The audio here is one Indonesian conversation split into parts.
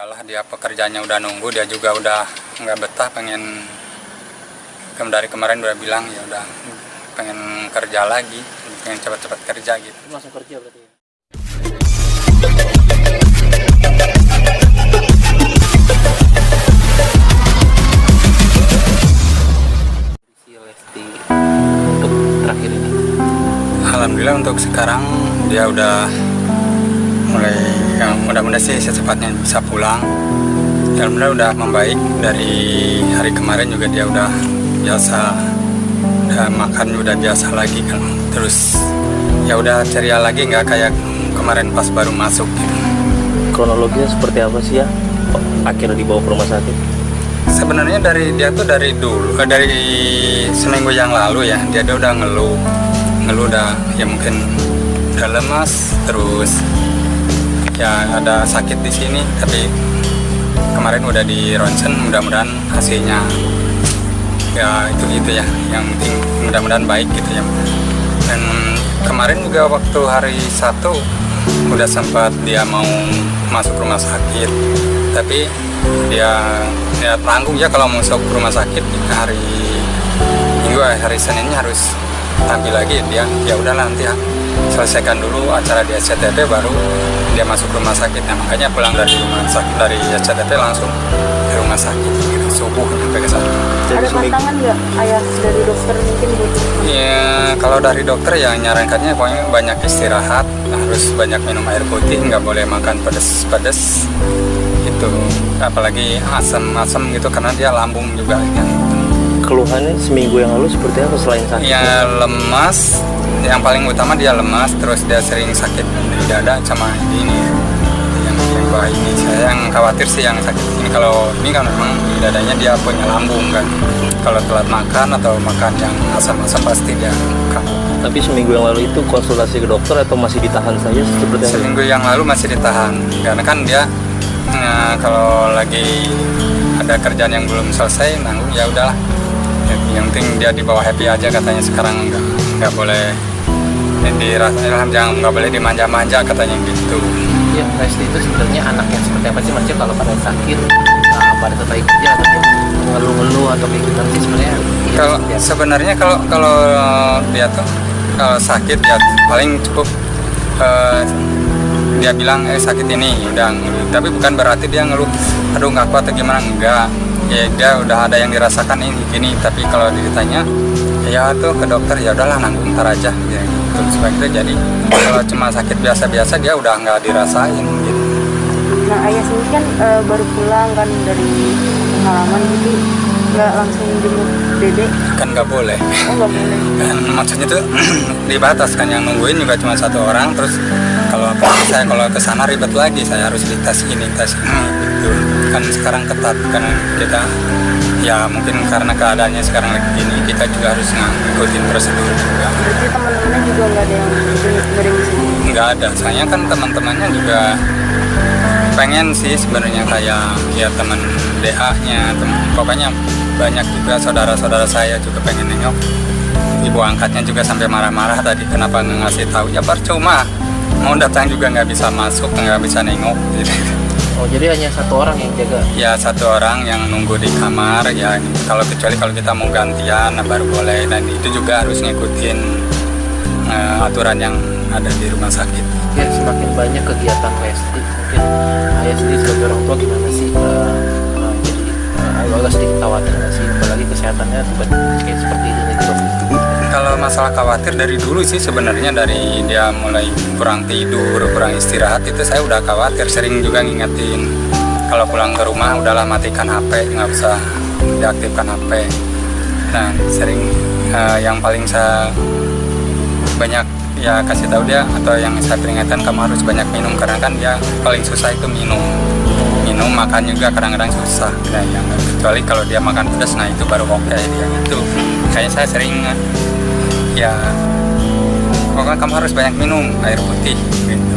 enggak lah, dia pekerjaannya udah nunggu, dia juga udah nggak betah, pengen dari kemarin udah bilang ya udah pengen kerja lagi, pengen cepat-cepat kerja gitu. Langsung kerja berarti ya? Lesti untuk terakhir ini, Alhamdulillah untuk sekarang dia udah mulai, ya, mudah-mudahan sih secepatnya bisa pulang. Alhamdulillah udah membaik, dari hari kemarin juga dia udah biasa, udah makan udah biasa lagi kan. Terus ya udah ceria lagi, nggak kayak kemarin pas baru masuk gitu. kronologinya seperti apa sih ya? Kok akhirnya dibawa ke rumah sakit? Sebenarnya dia tuh dari dulu, dari seminggu yang lalu ya, dia udah ngeluh udah ya mungkin udah lemas, terus ya ada sakit di sini, tapi kemarin udah di ronsen, mudah-mudahan hasilnya ya itu ya, yang penting mudah-mudahan baik gitu ya. Dan kemarin juga waktu hari Sabtu udah sempat dia mau masuk rumah sakit, tapi dia tanggung ya kalau masuk rumah sakit hari Minggu, hari Seninnya harus tampil lagi. Dia ya udahlah nanti ya, selesaikan dulu acara di SCTV baru dia masuk rumah sakit. Nah, makanya pulang dari rumah sakit, dari SCTV langsung ke rumah sakit gitu, subuh sampai ke sana. Ada pantangan nggak ayah dari dokter mungkin Bu? Ya kalau dari dokter ya nyarankannya pokoknya banyak istirahat, harus banyak minum air putih, nggak boleh makan pedes gitu, apalagi asam gitu karena dia lambung juga kan. Keluhannya seminggu yang lalu seperti apa selain sakit? Ya lemas, yang paling utama dia lemas, terus dia sering sakit di dada sama ini yang bawah ini. Saya yang khawatir sih yang sakit ini, kalau ini kan memang di dadanya dia punya lambung kan, kalau telat makan atau makan yang asam-asam pasti dia kambuh. Tapi seminggu yang lalu itu konsultasi ke dokter atau masih ditahan saja seperti apa? Seminggu yang lalu masih ditahan karena kan dia kalau lagi ada kerjaan yang belum selesai nanggung, ya udahlah, yang penting dia di bawah happy aja katanya. Sekarang nggak boleh dirasain, nggak boleh dimanja-manja katanya gitu. Ya, Lesti itu sebenarnya anak yang seperti apa sih? Maksudnya kalau pada sakit, pada tetap kerja atau dia ngeluh-ngeluh atau kayak gitu sih sebenarnya? Kalau sebenarnya kalau dia tuh kalau sakit ya paling cukup dia bilang sakit ini udah ngeluh, tapi bukan berarti dia ngeluh aduh nggak kuat atau gimana, enggak. Ya dia udah ada yang dirasakan ini gini, tapi kalau ditanya ya tuh ke dokter ya udahlah nanggung ntar aja ya, gitu. Supaya kita jadi kalau cuma sakit biasa-biasa dia udah nggak dirasain gitu. Nah ayah sendiri kan baru pulang kan dari pengalaman gitu, nggak langsung jemput dedek? Kan nggak boleh. Oh nggak boleh. Kan maksudnya tuh dibatas kan, yang nungguin juga cuma satu orang, terus kalau saya kalau ke sana ribet lagi, saya harus dites ini tes ini gitu. Kan sekarang ketat karena kita ya mungkin karena keadaannya sekarang lagi gini, kita juga harus ngikutin prosedur juga. Berarti teman-temannya juga nggak ada yang di sini? Nggak ada, soalnya kan teman-temannya juga pengen sih sebenarnya kayak ya teman DA-nya, pokoknya banyak juga saudara-saudara saya juga pengen nengok. Ibu angkatnya juga sampai marah-marah tadi kenapa nggak ngasih tahu, ya percuma mau datang juga nggak bisa masuk, nggak bisa nengok gitu. Oh, jadi hanya satu orang yang jaga? Ya satu orang yang nunggu di kamar ya, kalau kecuali kalau kita mau gantian baru boleh, dan itu juga harus ngikutin aturan yang ada di rumah sakit. Ya, semakin banyak kegiatan Lesti, mungkin ayah sendiri sebagai orang tua gimana sih? Jadi agak sedikit khawatir nggak sih, apalagi kesehatannya kayak seperti ini gitu. Kalau masalah khawatir dari dulu sih sebenarnya, dari dia mulai kurang tidur, kurang istirahat itu saya udah khawatir, sering juga ngingetin kalau pulang ke rumah udahlah matikan HP, nggak usah diaktifkan HP. Nah sering yang paling saya banyak ya kasih tahu dia, atau yang saya peringatkan, kamu harus banyak minum karena kan dia paling susah itu minum, makan juga kadang-kadang susah. Nah yang kecuali kalau dia makan pedas, nah itu baru oke dia itu. Kayaknya saya sering ya pokoknya kamu harus banyak minum air putih gitu.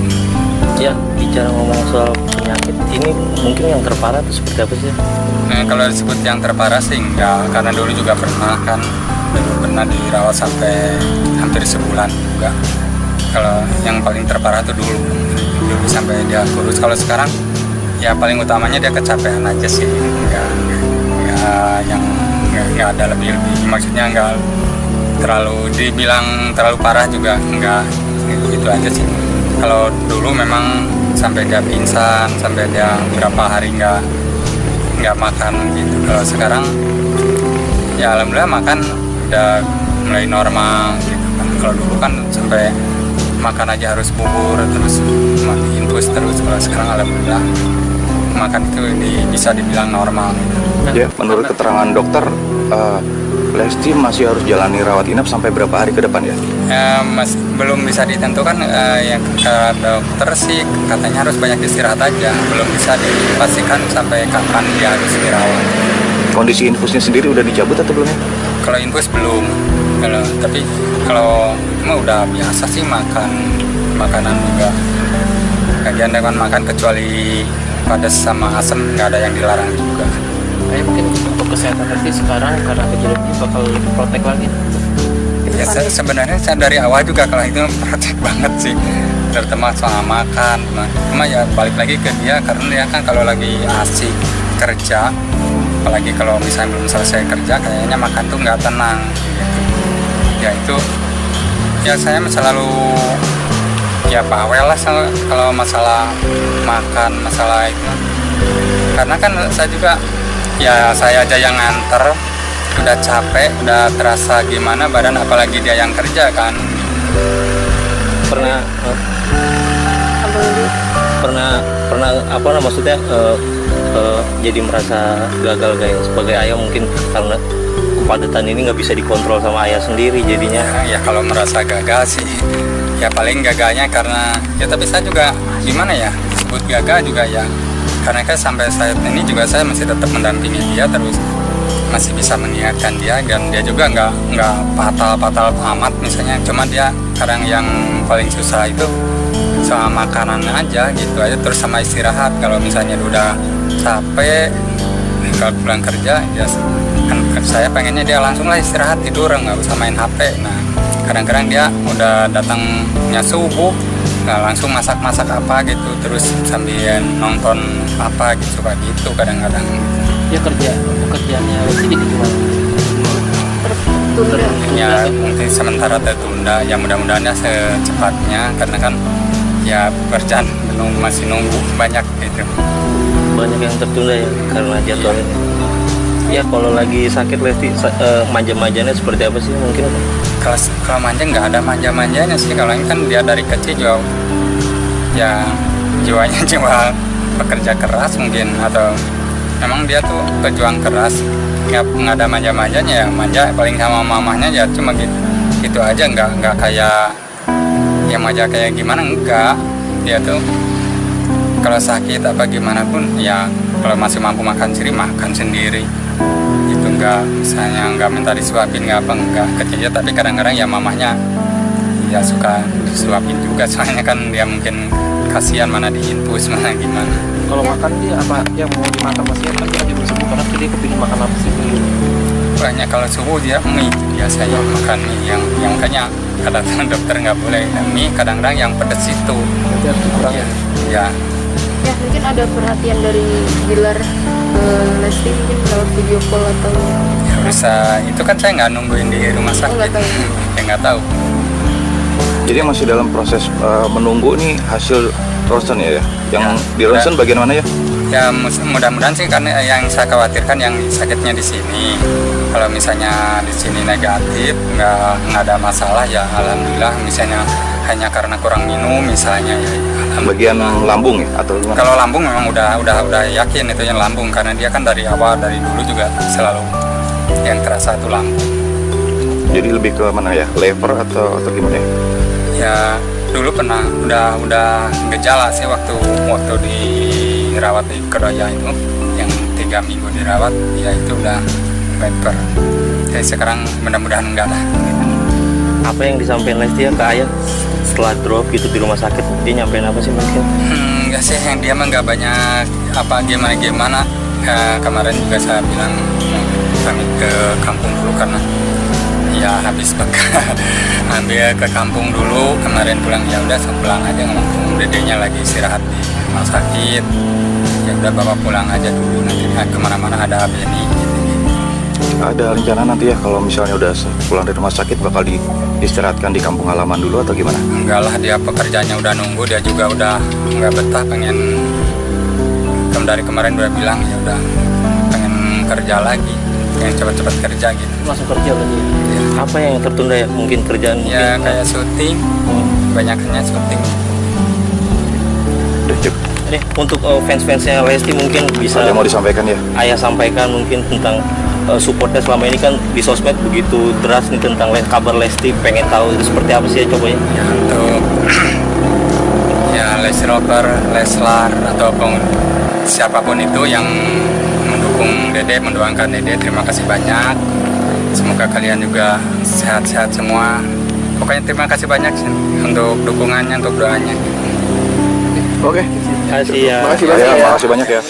Ya, bicara ngomong soal penyakit ini, mungkin yang terparah itu seperti apa sih? Nah, kalau disebut yang terparah sih enggak, karena dulu juga pernah dirawat sampai hampir sebulan juga. Kalau yang paling terparah itu dulu sampai dia kurus. Kalau sekarang ya paling utamanya dia kecapean aja sih, nggak ada lebih, maksudnya nggak terlalu dibilang terlalu parah juga, nggak gitu aja sih. Kalau dulu memang sampai dia pingsan, sampai dia berapa hari nggak makan gitu. Kalau sekarang ya alhamdulillah makan udah mulai normal gitu kan. Kalau dulu kan sampai makan aja harus bubur terus infus terus. Kalau sekarang alhamdulillah makan itu bisa dibilang normal gitu. Ya, menurut keterangan dokter, Lesti masih harus jalani rawat inap sampai berapa hari ke depan ya? Belum bisa ditentukan, yang kata dokter sih katanya harus banyak istirahat aja, belum bisa dipastikan sampai kapan dia harus dirawat. Kondisi infusnya sendiri udah dicabut atau belum ya? Kalau infus belum, tapi kalau mah udah biasa sih makanan juga. Kajian dengan makan kecuali pedas sama asam nggak ada yang dilarang juga. Kayak mungkin untuk kesehatan Lesti sekarang karena kejadian ini bakal protek lagi. Ya sebenarnya saya dari awal juga kalau itu praktek banget sih, terutama soal makan. Cuma ya balik lagi ke dia, karena dia kan kalau lagi asik kerja, apalagi kalau misalnya belum selesai kerja, kayaknya makan tuh nggak tenang gitu. Ya itu ya saya selalu ya bawel lah kalau masalah makan, masalah itu. Karena kan saya juga ya saya aja yang nganter, udah capek, udah terasa gimana badan, apalagi dia yang kerja kan. Pernah maksudnya jadi merasa gagal kayak sebagai ayah, mungkin karena kepadatan ini nggak bisa dikontrol sama ayah sendiri jadinya. Ya kalau merasa gagal sih ya paling gagalnya karena ya, tapi saya juga gimana ya, disebut gagal juga ya karena kan sampai saat ini juga saya masih tetap mendampingi dia, terus masih bisa mengingatkan dia, dan dia juga nggak fatal amat misalnya. Cuma dia kadang yang paling susah itu sama makanan aja gitu aja, terus sama istirahat. Kalau misalnya udah capek kalau pulang kerja ya kan saya pengennya dia langsung lah istirahat, tidur, nggak usah main HP. Nah kadang-kadang dia udah datangnya subuh, nah langsung masak apa gitu, terus sambil nonton apa gitu, kayak gitu kadang-kadang. Ya pekerjaannya Lesti jadi gimana? Tertunda. Ya mungkin sementara tertunda, ya mudah-mudahannya secepatnya, karena kan ya pekerjaan masih nunggu banyak gitu. Banyak yang tertunda ya karena jadwal ini. Ya kalau lagi sakit Lesti manja-manjanya seperti apa sih mungkin? Kalau manja nggak ada manja-manjanya sih. Kalau ini kan dia dari kecil juga ya jiwanya jiwa pekerja keras mungkin, atau memang dia tuh pejuang keras, nggak ada manja-manjanya. Ya manja paling sama mamahnya ya cuma gitu aja, nggak kayak yang manja kayak gimana, enggak. Dia tuh kalau sakit apa gimana pun ya kalau masih mampu makan sendiri itu, enggak misalnya nggak minta disuapin nggak apa, enggak kecilnya. Tapi kadang-kadang ya mamahnya ya suka disuapin juga, soalnya kan dia mungkin kasihan mana diinfus mana gimana. Kalau makan dia apa yang mau dimakan masih kan dia lagi bersubuh, karena dia kepingin makan apa sih? Banyak kalau subuh dia mie, biasanya makan mie yang makanya kata dokter nggak boleh mie, kadang-kadang yang pedes itu. Berarti harus dikurangi. Ya Ya mungkin ada perhatian dari Bilar ke Lesti, mungkin lewat video call atau ya bisa, itu kan saya nggak nungguin di rumah sakit. nggak tahu. Ya nggak tahu. Jadi masih dalam proses menunggu nih hasil ronsen ya? Yang Ya, di ronsen bagian mana ya? Ya mudah-mudahan sih, karena yang saya khawatirkan yang sakitnya di sini. Kalau misalnya di sini negatif, nggak ada masalah ya alhamdulillah. Misalnya hanya karena kurang minum misalnya ya Bagian lambung ya atau gimana? kalau lambung memang udah yakin itu yang lambung, karena dia kan dari awal dari dulu juga selalu yang terasa itu lambung. Jadi lebih ke mana ya? Lever atau gimana ya? Ya dulu pernah udah gejala sih waktu dirawat di Kedoya itu, yang 3 minggu dirawat ya itu udah lever. Jadi sekarang mudah-mudahan enggak lah. Apa yang disampaikan Lesti ya ke ayah setelah drop gitu di rumah sakit? Dia nyampein apa sih mungkin? Enggak sih, yang dia mah nggak banyak apa gimana. Kemarin juga saya bilang kami ke kampung dulu, karena ya habis bekal ambil ke kampung dulu. Kemarin pulang ya udah pulang aja, ngomong dedenya lagi istirahat di rumah sakit, ya udah bawa pulang aja dulu, nanti kemana-mana ada Beni gitu. Ada rencana nanti ya kalau misalnya udah pulang dari rumah sakit bakal diistirahatkan di kampung halaman dulu atau gimana? Enggak lah, dia pekerjaannya udah nunggu, dia juga udah nggak betah, pengen dari kemarin udah bilang ya udah pengen kerja lagi, pengen cepat-cepat kerja gitu. Langsung kerja berarti. Ya, Apa yang tertunda ya? Mungkin kerjaan ya mungkin. kayak syuting, banyaknya syuting. Udah cuk. Nih, untuk fans-fansnya Lesti mungkin bisa Ada yang mau disampaikan ya? Ayah sampaikan mungkin tentang supportnya selama ini kan di sosmed begitu deras nih tentang kabar Lesti, pengen tahu itu seperti apa sih ya, coba ya. Ya untuk ya Lesti Rocker, Leslar ataupun siapapun itu yang mendukung Dede, mendoakan Dede, terima kasih banyak. Semoga kalian juga sehat-sehat semua. Pokoknya terima kasih banyak sih untuk dukungannya, untuk doanya. Oke. Terima kasih ya. Makasih banyak ya.